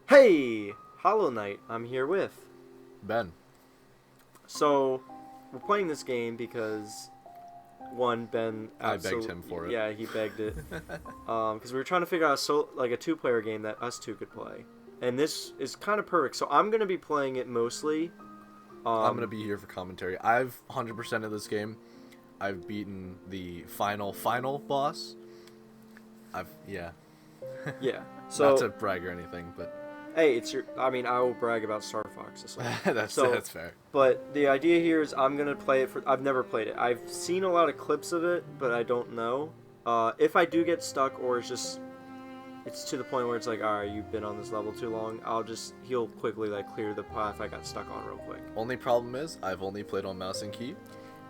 Hey, Hollow Knight, I'm here with. Ben. So, we're playing this game because, one, Ben I begged him for it. Yeah, he begged it. Because we were trying to figure out a two-player game that us two could play. And this is kind of perfect, so I'm going to be playing it mostly. I'm going to be here for commentary. I've 100% of this game. I've beaten the final boss. Yeah. Yeah. So, not to brag or anything, but hey, I will brag about Star Fox this way. that's fair. But the idea here is I'm going to play it I've never played it. I've seen a lot of clips of it, but I don't know. If I do get stuck or it's to the point where it's like, alright, you've been on this level too long, he'll quickly clear the path I got stuck on real quick. Only problem is, I've only played on mouse and key.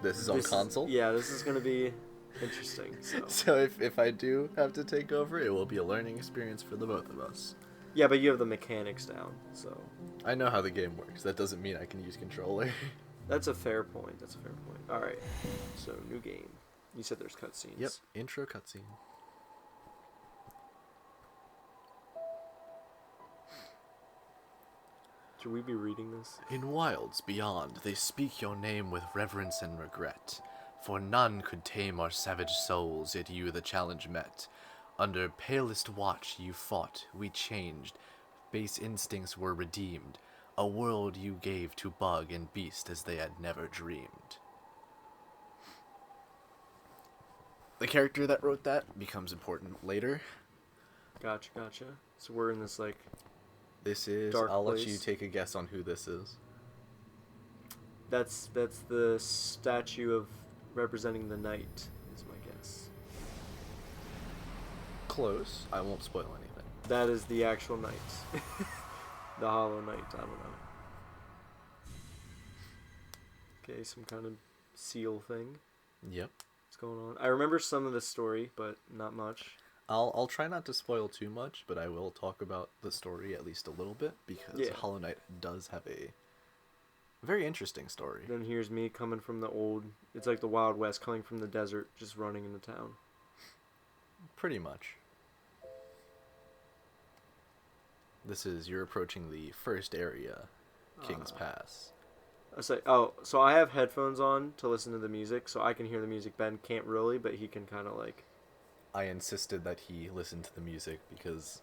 This is on console. Yeah, this is going to be interesting. So if I do have to take over, it will be a learning experience for the both of us. Yeah, but you have the mechanics down, so... I know how the game works. That doesn't mean I can use controller. That's a fair point. Alright, so new game. You said there's cutscenes. Yep, intro cutscene. Should we be reading this? In wilds beyond, they speak your name with reverence and regret. For none could tame our savage souls, yet you the challenge met. Under palest watch you fought, we changed. Base instincts were redeemed. A world you gave to bug and beast as they had never dreamed. The character that wrote that becomes important later. Gotcha. So we're in this, This is... dark I'll place. let you take a guess on who this is. That's the statue of representing the knight, is my guess. Close. I won't spoil anything. That is the actual knight. The Hollow Knight, I don't know. Okay, some kind of seal thing. Yep. What's going on? I remember some of the story, but not much. I'll try not to spoil too much, but I will talk about the story at least a little bit, because Hollow Knight does have a very interesting story. Then here's me coming from it's like the Wild West, coming from the desert, just running into town. Pretty much. You're approaching the first area, King's Pass. So I have headphones on to listen to the music, so I can hear the music. Ben can't really, but he can kind of I insisted that he listen to the music because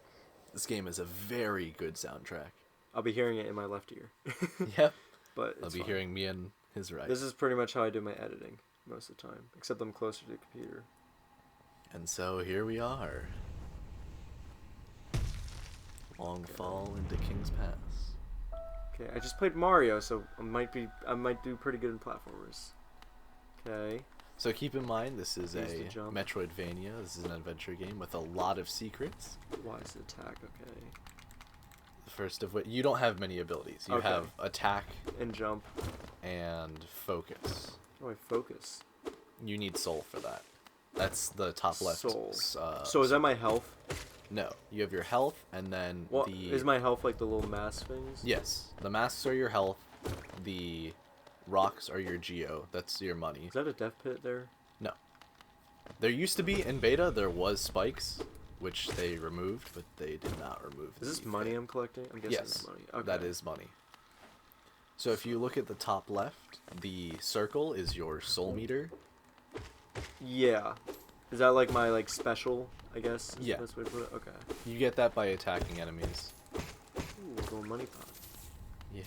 this game is a very good soundtrack. I'll be hearing it in my left ear. Yep. But I'll be hearing me in his right. This is pretty much how I do my editing most of the time, except I'm closer to the computer. And so here we are. Long fall into King's Pass. Okay, I just played Mario, so I might do pretty good in platformers. Okay. So keep in mind, this is Here's a the jump. Metroidvania. This is an adventure game with a lot of secrets. Wise attack, okay. The first of which, you don't have many abilities. You have attack and jump and focus. How do I focus? You need soul for that. That's the top left. Soul. So is that my health? No, you have your health, and then is my health like the little mask things? Yes, the masks are your health. The rocks are your geo. That's your money. Is that a death pit there? No. There used to be in beta. There was spikes, which they removed, but they did not remove. Is this money I'm collecting? I'm guessing Yes, it's money. Okay. that is money. So if you look at the top left, the circle is your soul meter. Yeah. Is that like my special, I guess? Yeah. That's the best way to put it? Okay. You get that by attacking enemies. Ooh, a little money pot. Yeah.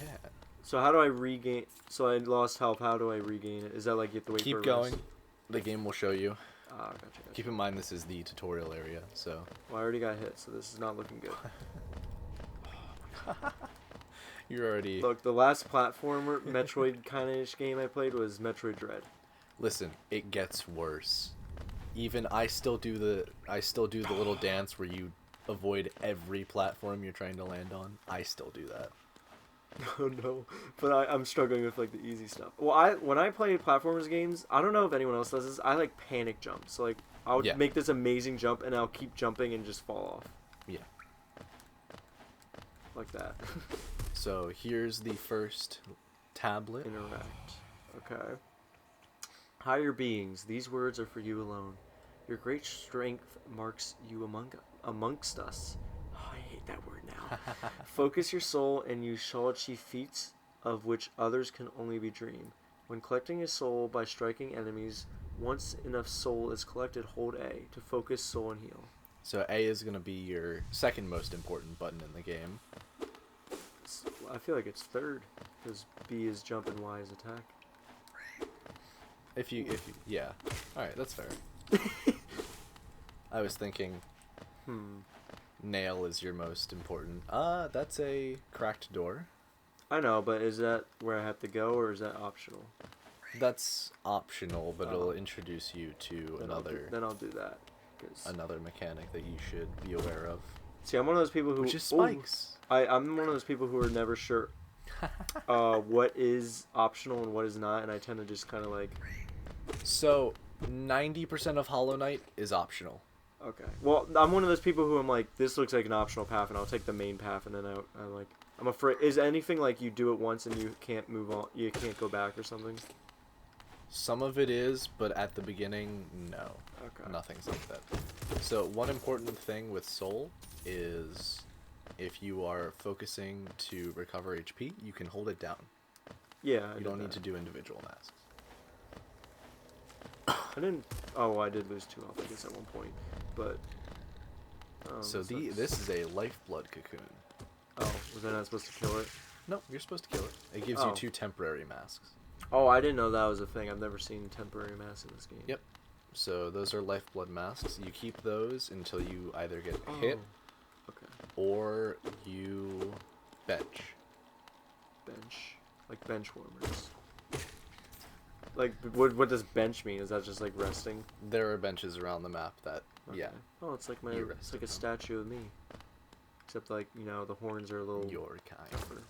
So how do I regain... So I lost health. How do I regain it? Is that like you have to wait for Keep a going. rest? The game will show you. Ah, gotcha. Keep in mind this is the tutorial area, so... Well, I already got hit, so this is not looking good. You're already... Look, the last platformer, Metroid kind-of-ish game I played was Metroid Dread. Listen, it gets worse. Even I still do the little dance where you avoid every platform you're trying to land on. I still do that. Oh no, but I'm struggling with the easy stuff. Well, when I play platformers games, I don't know if anyone else does this. I panic jump. So I'll make this amazing jump and I'll keep jumping and just fall off. Yeah. Like that. So here's the first tablet. Interact. Okay. Higher beings, these words are for you alone. Your great strength marks you amongst us. Oh, I hate that word now. Focus your soul, and you shall achieve feats of which others can only be dreamed. When collecting a soul by striking enemies, once enough soul is collected, hold A to focus soul and heal. So A is going to be your second most important button in the game. I feel like it's third, because B is jump and Y is attack. If you, yeah. Alright, that's fair. I was thinking, nail is your most important. That's a cracked door. I know, but is that where I have to go, or is that optional? That's optional, but it'll introduce you to Then I'll do that. Another mechanic that you should be aware of. See, I'm one of those people who... Which is spikes. I'm one of those people who are never sure what is optional and what is not, and I tend to just kind of like... So, 90% of Hollow Knight is optional. Okay. Well, I'm one of those people who I'm like, this looks like an optional path, and I'll take the main path, and then I'm like... I'm afraid... Is anything like you do it once and you can't move on? You can't go back or something? Some of it is, but at the beginning, no. Okay. Nothing's like that. So one important thing with Soul is if you are focusing to recover HP, you can hold it down. Yeah, you don't need to do individual masks. I didn't... Oh, I did lose 2 health, I guess, at one point. But... so this is a lifeblood cocoon. Oh, was I not supposed to kill it? No, you're supposed to kill it. It gives you 2 temporary masks. Oh, I didn't know that was a thing. I've never seen temporary masks in this game. Yep. So those are lifeblood masks. You keep those until you either get hit or you bench. Like bench warmers. Like, what does bench mean? Is that just like resting? There are benches around the map that, yeah. Oh, it's like it's like a statue of me. Except like, you know, the horns are a little... Your kind. Tougher.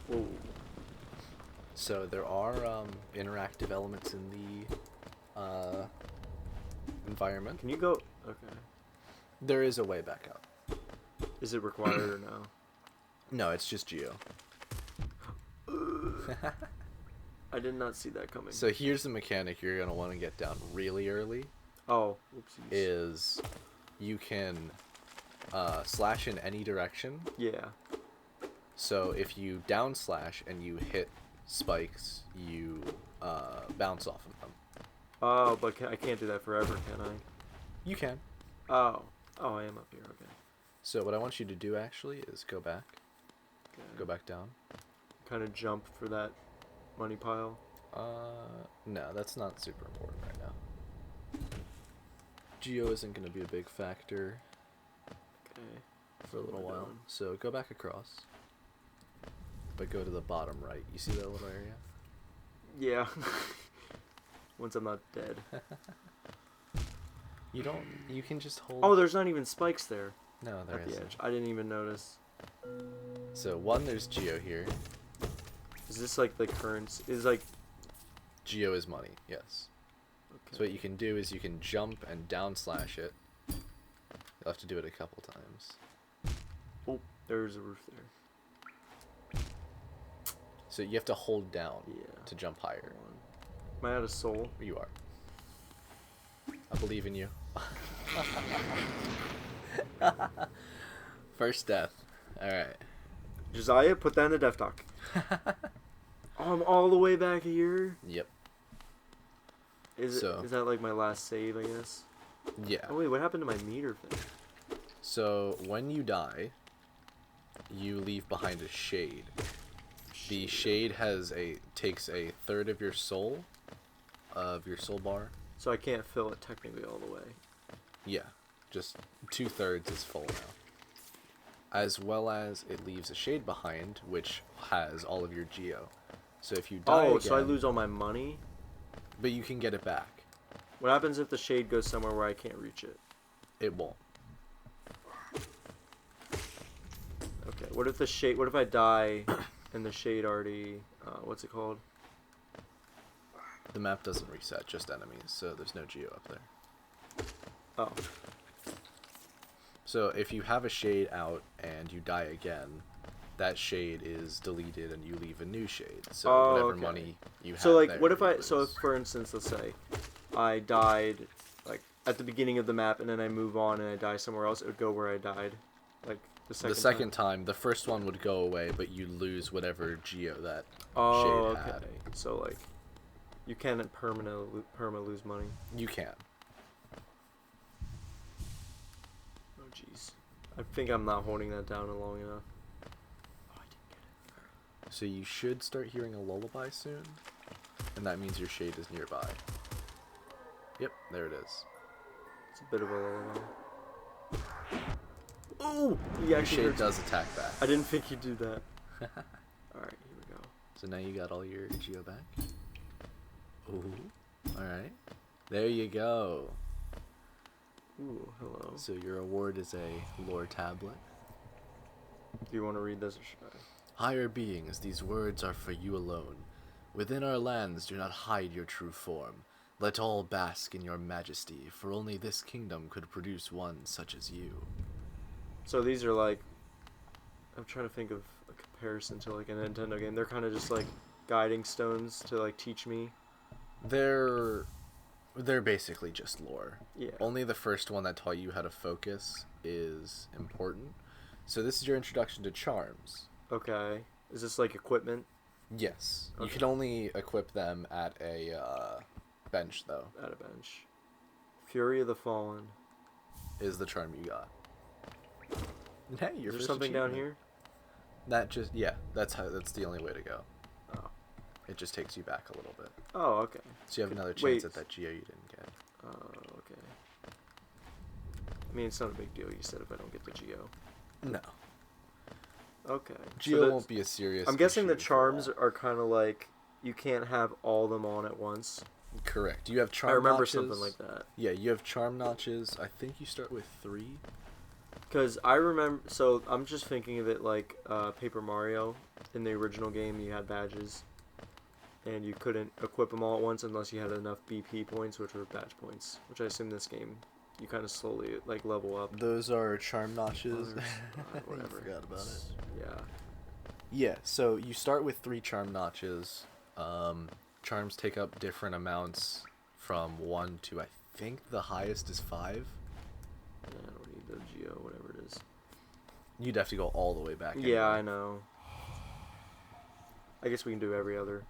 Whoa. So there are interactive elements in the environment. Can you go... Okay. There is a way back out. Is it required or no? No, it's just Geo. I did not see that coming. So here's the mechanic you're going to want to get down really early. Oh, oopsies. Is you can slash in any direction. Yeah. So if you down slash and you hit spikes, you bounce off of them. Oh, but I can't do that forever, can I? You can. Oh. Oh, I am up here, okay. So what I want you to do actually is go back. Okay. Go back down. Kind of jump for that money pile. No, that's not super important right now. Geo isn't going to be a big factor. Okay. For a little while. So go back across. But go to the bottom right. You see that little area? Yeah. Once I'm not dead. You can just hold... Oh, there's not even spikes there. No, there at the isn't. edge. I didn't even notice. So, there's Geo here. Is this like the currency? Is like... Geo is money, yes. Okay. So what you can do is you can jump and down slash it. You'll have to do it a couple times. Oh, there's a roof there. So you have to hold down to jump higher. Am I out of soul? You are. I believe in you. First death. Alright. Josiah, put that in the death dock. Oh, I'm all the way back here? Yep. Is that like my last save, I guess? Yeah. Oh wait, what happened to my meter thing? So, when you die, you leave behind a shade. The shade takes a third of your soul bar. So I can't fill it technically all the way. Yeah, just 2/3 is full now. As well as it leaves a shade behind, which has all of your Geo. So if you die again, so I lose all my money? But you can get it back. What happens if the shade goes somewhere where I can't reach it? It won't. Okay, what if I die and the shade already, what's it called? The map doesn't reset, just enemies, so there's no Geo up there. Oh. So if you have a shade out and you die again, that shade is deleted and you leave a new shade. So whatever money you have. So like, there, what if so if, for instance, let's say I died like at the beginning of the map, and then I move on and I die somewhere else, it would go where I died. Like, the second time, the first one would go away, but you lose whatever geo that Oh, shade okay. had. So, like, you can't perma lose money. You can. Oh, jeez. I think I'm not holding that down long enough. Oh, I didn't get it. So you should start hearing a lullaby soon, and that means your shade is nearby. Yep, there it is. It's a bit of a lullaby. Oh! Your shade does attack back. I didn't think you'd do that. Alright, here we go. So now you got all your geo back. Ooh. Alright. There you go. Ooh, hello. So your award is a lore tablet. Do you want to read this or should I? Higher beings, these words are for you alone. Within our lands, do not hide your true form. Let all bask in your majesty, for only this kingdom could produce one such as you. So these are like, I'm trying to think of a comparison to like a Nintendo game. They're kind of just like guiding stones to like teach me. They're basically just lore. Yeah. Only the first one that taught you how to focus is important. So this is your introduction to charms. Okay. Is this like equipment? Yes. Okay. You can only equip them at a bench, though. At a bench. Fury of the Fallen. Is the charm you got. Hey, Is there something down here? That just, yeah, that's the only way to go. Oh. It just takes you back a little bit. Oh, okay. So you have another chance Wait. at that geo you didn't get. Oh, okay. I mean, it's not a big deal, you said, if I don't get the Geo. No. Okay. Geo won't be a serious I'm guessing the issue for charms that. are kind of like, you can't have all them on at once. Correct. You have charm I remember notches. something like that. Yeah, you have charm notches. I think you start with 3. Because I remember, so I'm just thinking of it like Paper Mario. In the original game, you had badges, and you couldn't equip them all at once unless you had enough BP points, which were badge points. Which I assume this game, you kind of slowly like level up. Those are charm notches. Whatever. I forgot about it. Yeah. Yeah, so you start with 3 charm notches. Charms take up different amounts from 1 to, I think the highest is 5. Yeah, I don't need the Geo, whatever it is. You'd have to go all the way back. Yeah, anyway. I know. I guess we can do every other.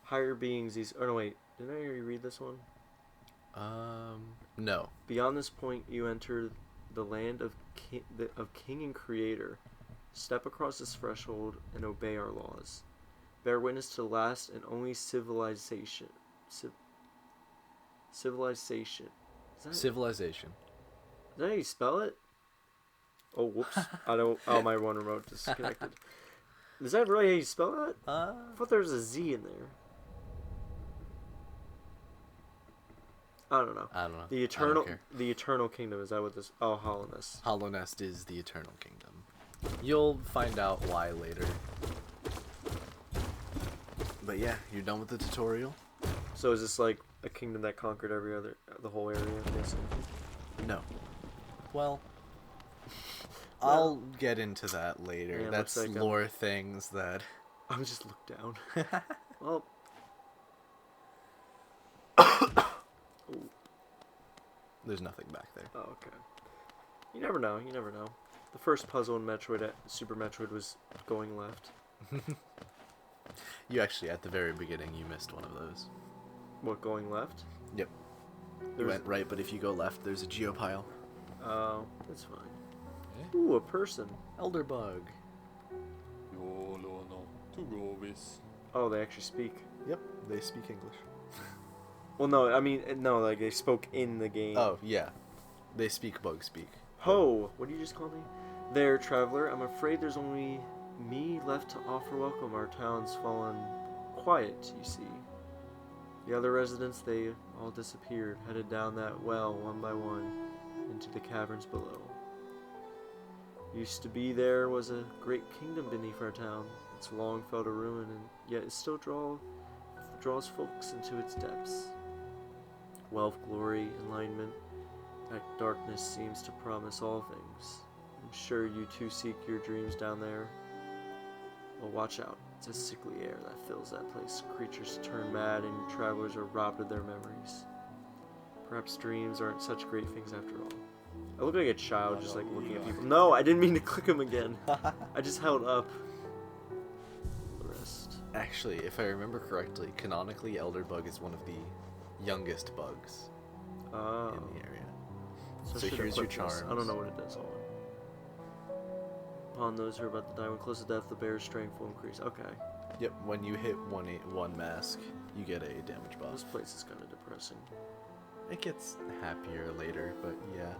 Higher beings, these... Oh, no, wait. Didn't I already read this one? No. Beyond this point, you enter the land of King and Creator. Step across this threshold and obey our laws. Bear witness to the last and only civilization. Civilization. Civilization. Is that how you spell it? Oh, whoops. I don't... Oh, my one remote disconnected. Is that really how you spell that? I thought there was a Z in there. I don't know. The Eternal Kingdom, is that what this... Oh, Hollowness. Hollownest is the Eternal Kingdom. You'll find out why later. But yeah, you're done with the tutorial? So is this like a kingdom that conquered the whole area, I'm guessing? No. Well, I'll get into that later. Yeah, that's looks like lore things that... I'm just looked down. Well... There's nothing back there. Oh, okay. You never know, you never know. The first puzzle in Metroid, Super Metroid, was going left. You actually, at the very beginning, you missed one of those. What, going left? Yep. You went right, but if you go left, there's a geopile. Oh, that's fine. Ooh, a person. Elder bug. Oh, they actually speak. Yep, they speak English. Well, no, I mean, no, like, they spoke in the game. Oh, yeah. They speak bug speak. Ho! What do you just call me? There, traveler, I'm afraid there's only me left to offer welcome. Our town's fallen quiet, you see. The other residents, they all disappeared, headed down that well one by one into the caverns below. Used to be there was a great kingdom beneath our town. It's long fell to ruin, and yet it still draws folks into its depths. Wealth, glory, enlightenment, that darkness seems to promise all things. I'm sure you too seek your dreams down there. Well, watch out. It's a sickly air that fills that place. Creatures turn mad and travelers are robbed of their memories. Perhaps dreams aren't such great things after all. I look like a child just like looking at yeah. people. No, I didn't mean to click him again. I just held up. Rest. Actually, if I remember correctly, canonically, Elderbug is one of the youngest bugs Oh. in the area. So So I should here's your equip this. charms. I don't know what it does. Hold on. Upon those who are about to die, when close to death, the bear's strength will increase. Okay. Yep, when you hit one mask, you get a damage buff. This place is kind of depressing. It gets happier later, but yeah.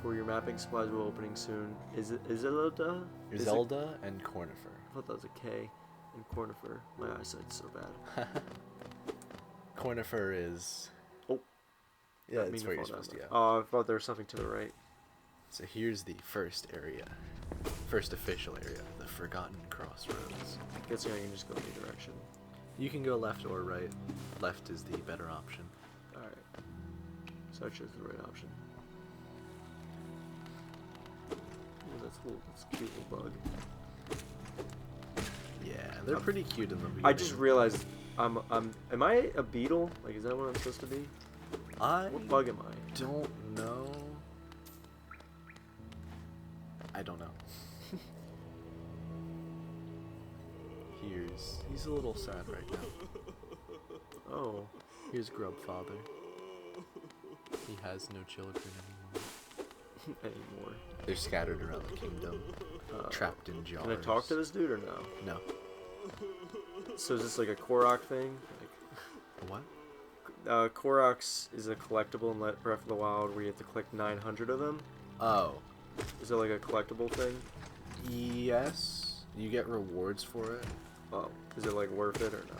For your mapping supplies will opening soon. Is it Zelda? Zelda and Cornifer. I thought that was a K. And Cornifer. My eyesight's so bad. Cornifer is... Oh. Yeah, Didn't it's mean where to you're fall supposed to down go. there. Oh, I thought there was something to the right. So here's the first area. First official area, the Forgotten Crossroads. Guessing I can just go any direction. You can go left or right. Left is the better option. Alright. So I chose the right option. Ooh, that's a cute little bug. Yeah, they're pretty cute in the beginning. I just realized am I a beetle? Like, is that what I'm supposed to be? What bug am I? Don't know. I don't know. He's a little sad right now. Oh. Here's Grub Father. He has no children Anymore. They're scattered around the kingdom, trapped in jars. Can I talk to this dude or no? No. So is this like a Korok thing? Like, What? Koroks is a collectible in Breath of the Wild where you have to collect 900 of them. Oh. Is it like a collectible thing? Yes. You get rewards for it. Oh. Is it like worth it or no?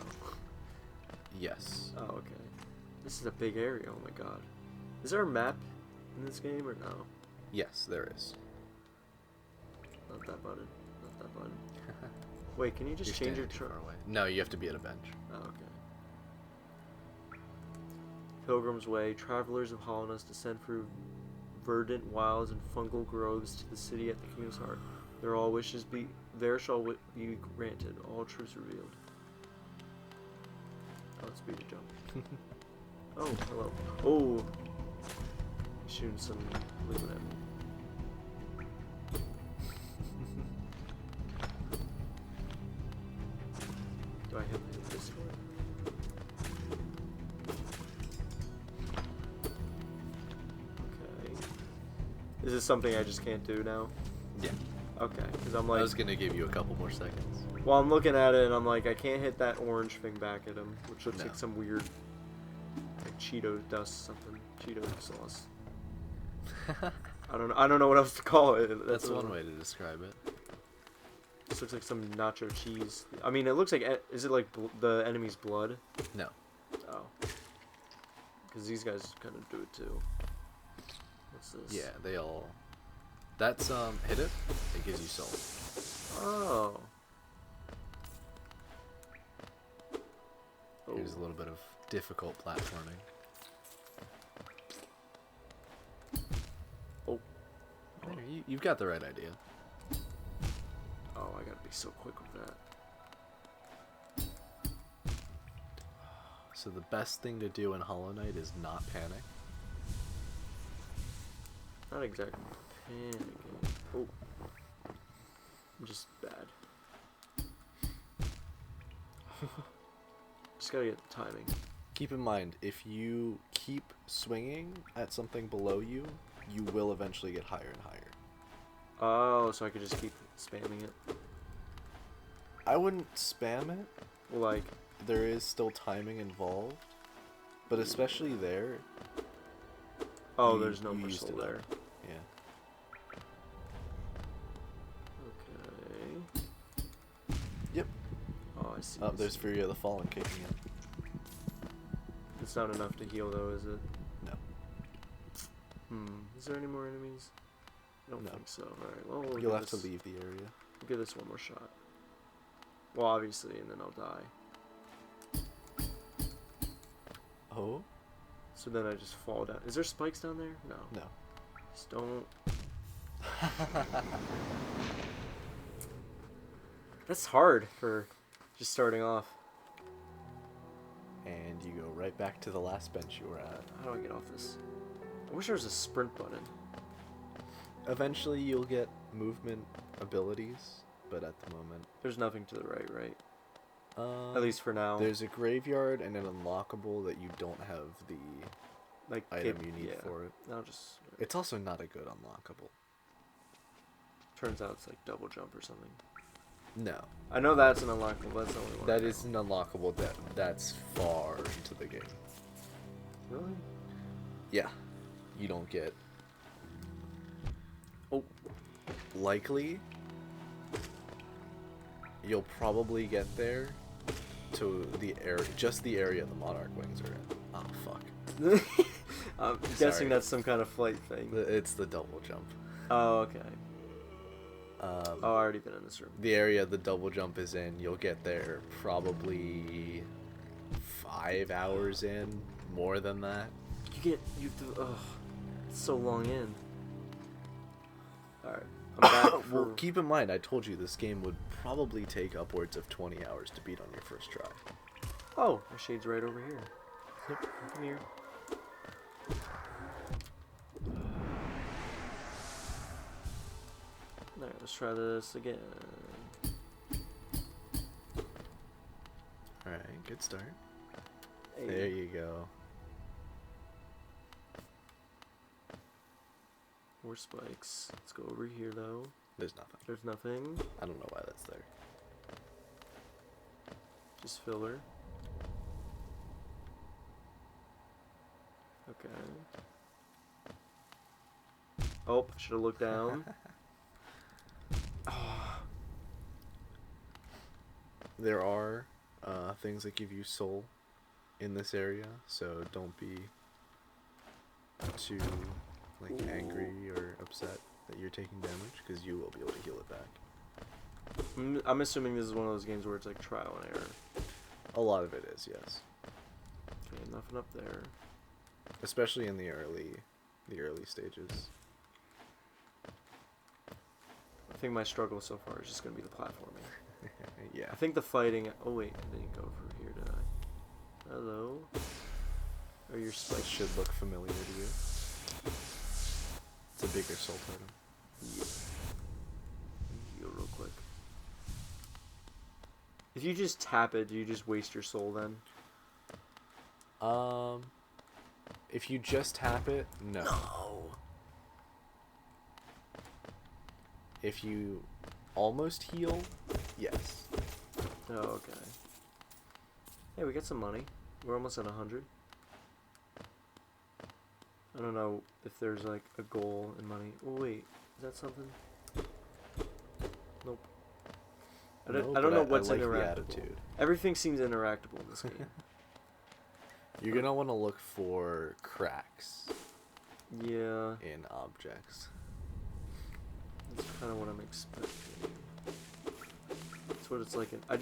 Yes. Oh, okay. This is a big area, oh my god. Is there a map in this game or no? Yes, there is. Not that button. Not that button. Wait, can you just You're change your standing too chart? far away. No, you have to be at a bench. Oh, okay. Pilgrim's Way. Travelers of Hollowness descend through verdant wilds and fungal groves to the city at the kingdom's heart. There all wishes be there shall be granted. All truths revealed. Oh, it's speed to jump. Oh, hello. Oh, he's shooting some liquid at me. Do I hit this one? Okay. Is this something I just can't do now? Yeah. Okay, because I'm like... I was gonna give you a couple more seconds. Well, I'm looking at it and I'm like, I can't hit that orange thing back at him, which looks No. like some weird, like Cheeto dust something, Cheeto sauce. I don't know what else to call it. That's one way to describe it. This looks like some nacho cheese. I mean, it looks like, is it like the enemy's blood? No. Oh. Because these guys kind of do it too. What's this? Yeah, they all... That's, hit it. It gives you soul. Oh. Here's a little bit of difficult platforming. Oh. There, you've got the right idea. Oh, I gotta be so quick with that. So the best thing to do in Hollow Knight is not panic. Not exactly panicking. Oh. I'm just bad. Just gotta get the timing. Keep in mind, if you keep swinging at something below you, you will eventually get higher and higher. Oh, so I could just keep spamming it. I wouldn't spam it. Like, There is still timing involved, but especially there. oh, you- there's no you more used soul it there. up. Yeah. Okay. Yep. Oh, I see. Oh, I there's see. Fury of the Fallen kicking in. It's not enough to heal, though, is it? No. Is there any more enemies? I don't No. think so. Alright, well, we'll You'll give have to this- leave the area. We'll give this one more shot. Well, obviously, and then I'll die. Oh? So then I just fall down. Is there spikes down there? No. No. Just don't. That's hard for just starting off. And you go right back to the last bench you were at. How do I get off this? I wish there was a sprint button. Eventually you'll get movement abilities, but at the moment... There's nothing to the right? At least for now. There's a graveyard and an unlockable that you don't have the like item you need for it. I'll just... It's also not a good unlockable. Turns out it's like double jump or something. No. I know that's an unlockable, that's the only one. That is an unlockable that's far into the game. Really? Yeah. You don't get... Oh. Likely, you'll probably get there to the area, just the area the Monarch Wings are in. Oh, fuck. I'm guessing that's some kind of flight thing. It's the double jump. Oh, okay. I've already been in this room. The area the double jump is in, you'll get there probably 5 hours in, more than that. It's so long in. Alright, I'm back for... Well, keep in mind, I told you this game would probably take upwards of 20 hours to beat on your first try. Oh, my shade's right over here. Yep, come here. Alright, let's try this again. Alright, good start. Hey. There you go. More spikes. Let's go over here, though. There's nothing. There's nothing. I don't know why that's there. Just filler. Okay. Oh, should have looked down. Oh. There are things that give you soul in this area, so don't be too angry or upset that you're taking damage, because you will be able to heal it back. I'm assuming this is one of those games where it's like trial and error. A lot of it is, yes. Okay, nothing up there. Especially in the early stages. I think my struggle so far is just going to be the platforming. Yeah. I think the fighting... Oh, wait. I didn't go through here, did I? Hello? Are your spikes... Should look familiar to you. It's a bigger soul totem. Yeah. Heal real quick. If you just tap it, do you just waste your soul then? If you just tap it, no. If you almost heal, yes. Oh, okay. Hey, we got some money. We're almost at 100. I don't know if there's like a goal in money. Oh wait, is that something? Nope. I don't know what's I like interactable. the attitude. Everything seems interactable in this game. You're gonna want to look for cracks Yeah, in objects. that's kind of what I'm expecting. That's what it's like. I'm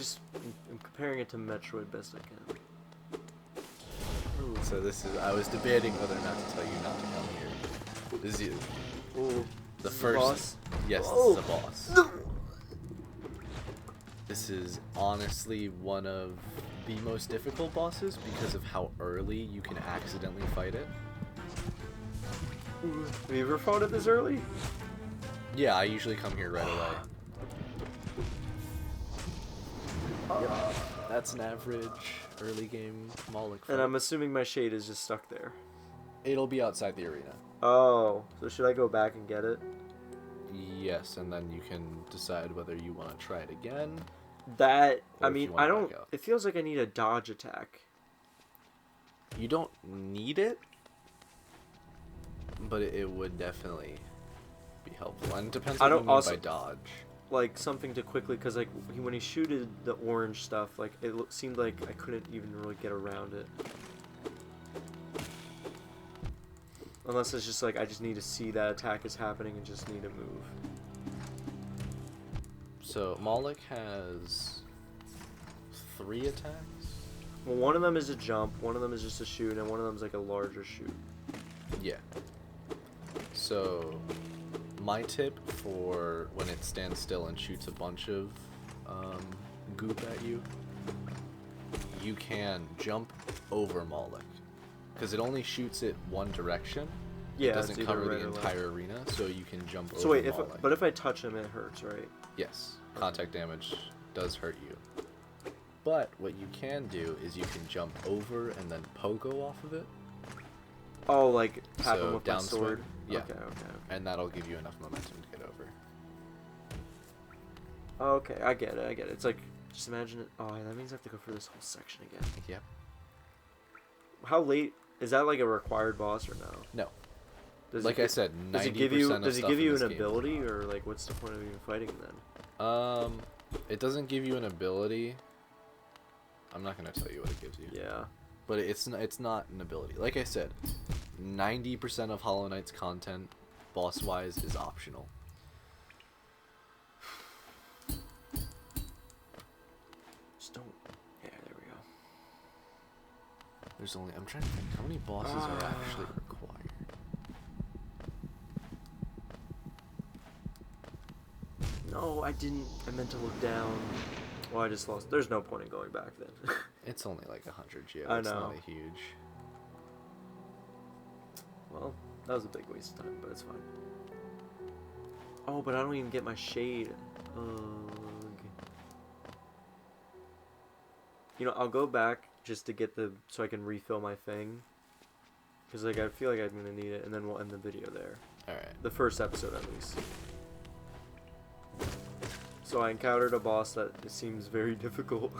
comparing it to Metroid best I can. Ooh. So this is. I was debating whether or not to tell you not to come here. This is Ooh, the this is first. boss? Yes, Oh. this is a boss. No. This is honestly one of the most difficult bosses because of how early you can accidentally fight it. Have you ever fought it this early? Yeah, I usually come here right away. Yep. That's an average early game Moloch fight. And I'm assuming my shade is just stuck there. It'll be outside the arena. Oh, so should I go back and get it? Yes, and then you can decide whether you want to try it again. That, Or I if mean, you wanna I don't, back out. it feels like I need a dodge attack. You don't need it, but it would definitely be helpful. And it depends on what you mean by dodge. Like, something to quickly, because, like, when he shooted the orange stuff, like, it seemed like I couldn't even really get around it. Unless it's just like, I just need to see that attack is happening and just need to move. So, Moloch has 3 attacks? Well, one of them is a jump, one of them is just a shoot, and one of them is like a larger shoot. Yeah. So, my tip for when it stands still and shoots a bunch of goop at you, you can jump over Moloch. Because it only shoots it one direction, Yeah, it doesn't it's either cover red the or left. entire arena, so you can jump over So wait, Molly. but if I touch him, it hurts, right? Yes, contact damage does hurt you. But what you can do is you can jump over and then pogo off of it. Oh, like tap So him with my downswing, sword? yeah. Okay. And that'll give you enough momentum to get over. Okay, I get it. It's like, just imagine it. Oh, that means I have to go through this whole section again. Yep. How late? Is that like a required boss or no? No. Does Like it, I said, 90% does it give you, of does it stuff give in you this an game is ability, not. or like what's the point of even fighting then? It doesn't give you an ability. I'm not gonna tell you what it gives you. Yeah. But it's not an ability. Like I said, 90% of Hollow Knight's content, boss-wise, is optional. Just don't. Yeah, there we go. There's only, I'm trying to think, how many bosses are actually required? No, I didn't. I meant to look down. Well, I just lost. There's no point in going back then. It's only like 100 geo. I It's know. not a huge. Well, that was a big waste of time, but it's fine. Oh, but I don't even get my shade. Ugh. You know, I'll go back just to get so I can refill my thing. Because, like, I feel like I'm going to need it, and then we'll end the video there. Alright. The first episode, at least. So I encountered a boss that seems very difficult.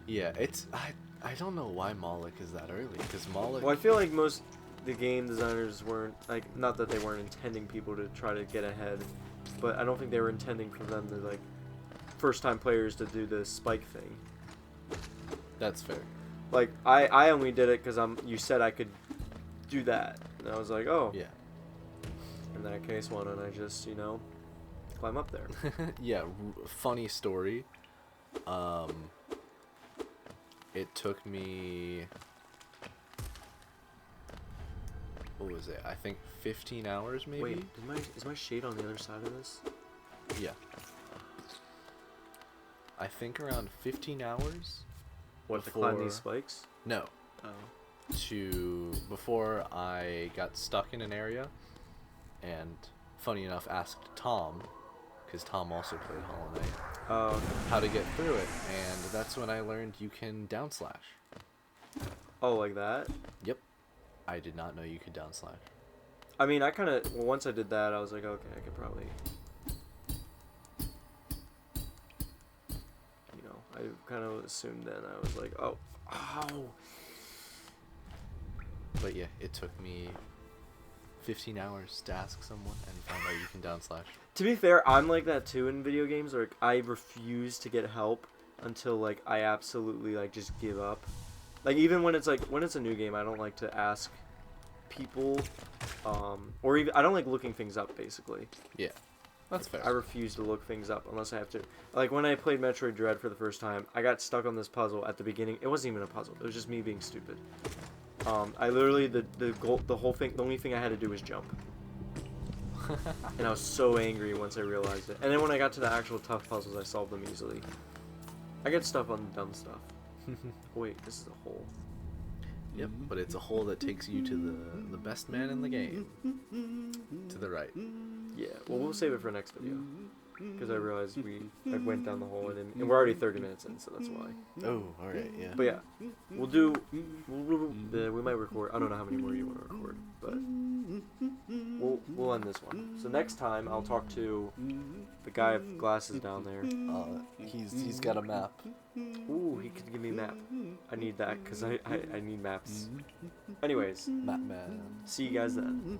Yeah, it's, I don't know why Moloch is that early, because Moloch... Well, I feel like most the game designers weren't, like, not that they weren't intending people to try to get ahead, but I don't think they were intending for them to, like, first-time players to do the spike thing. That's fair. Like, I only did it because you said I could do that, and I was like, oh. Yeah. In that case, why don't I just, you know, climb up there? Yeah, funny story. It took me... What was it? I think 15 hours, maybe? Wait, is my shade on the other side of this? Yeah. I think around 15 hours. What, to climb these spikes? No. Oh. Before I got stuck in an area, and funny enough asked Tom, because Tom also played Hollow Knight, Oh. how to get through it, and that's when I learned you can down slash. Oh, like that? Yep. I did not know you could down slash. I mean, I kind of, well, once I did that, I was like, okay, I could probably, you know, I kind of assumed then. I was like, oh, ow. But yeah, it took me 15 hours to ask someone and find out you can down slash. To be fair, I'm like that too in video games. Like, I refuse to get help until, like, I absolutely, like, just give up. Like, even when it's a new game, I don't like to ask people, or even, I don't like looking things up, basically. Yeah, that's fair. I refuse to look things up unless I have to. Like, when I played Metroid Dread for the first time, I got stuck on this puzzle at the beginning. It wasn't even a puzzle. It was just me being stupid. I literally, the whole thing, the only thing I had to do was jump. And I was so angry once I realized it. And then when I got to the actual tough puzzles, I solved them easily. I get stuff on dumb stuff. Wait, this is a hole. Yep, but it's a hole that takes you to the best man in the game. To the right. Yeah, well, we'll save it for next video. Because I realized I went down the hole and we're already 30 minutes in, so that's why. Oh, alright, yeah. But yeah, we might record. I don't know how many more you want to record, but we'll end this one. So next time I'll talk to the guy with glasses down there. He's got a map. Ooh, he could give me a map. I need that because I need maps. Anyways, Map man. see you guys then.